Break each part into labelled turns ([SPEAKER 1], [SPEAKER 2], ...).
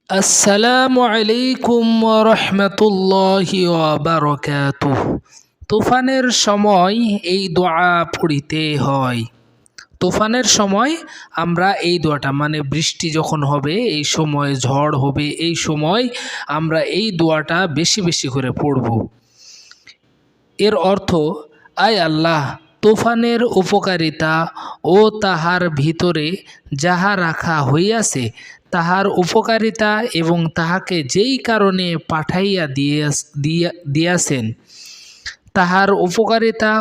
[SPEAKER 1] আসসালামু আলাইকুম ওয়া রাহমাতুল্লাহি ওয়া বারাকাতুহ। তুফানের সময় এই দোয়া পড়িতে হয়। তুফানের সময় আমরা এই দোয়াটা মানে বৃষ্টি যখন হবে এই সময়, ঝড় হবে এই সময় আমরা এই দোয়াটা বেশি বেশি করে পড়ব। এর অর্থ, আয় আল্লাহ, তুফানের উপকারিতা ও তাহার ভিতরে যাহা রাখা হইয়াছে তাহার উপকারিতা এবং তাহাকে যেই কারণে পাঠাইয়া দিয়াছেন তাহার উপকারিতা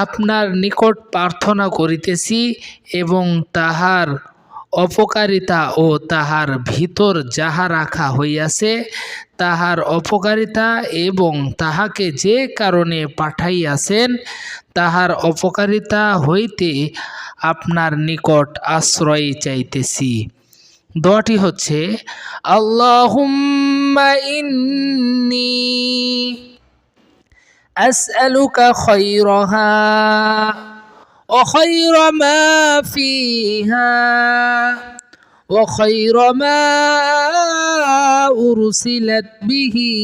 [SPEAKER 1] আপনার নিকট প্রার্থনা করিতেছি এবং তাহার অপকারিতা ও তাহার ভিতর যাহা রাখা হইয়াছে তাহার অপকারিতা এবং তাহাকে যে কারণে পাঠাইয়াছেন তাহার অপকারিতা হইতে আপনার নিকট আশ্রয় চাইতেছি। দোয়াটি হচ্ছে, আল্লাহুম্মা ইন্নী আসআলুকা খায়রাহা ওয়া খায়রা মা ফিহা ওয়া খায়রা মা উরসিলাত বিহি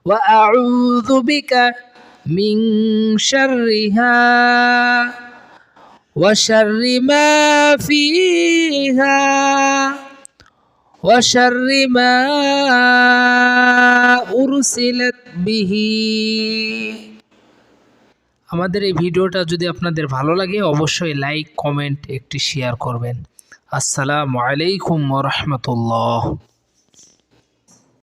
[SPEAKER 1] ওয়া আউযু বিকা মিন শাররিহা ওয়া শাররি মা ফিহা ওয়া শাররি মা উরসিলাত বিহি। আমাদের এই ভিডিওটা যদি আপনাদের ভালো লাগে অবশ্যই লাইক, কমেন্ট, একটি শেয়ার করবেন। আসসালামু আলাইকুম ওয়া রাহমাতুল্লাহ।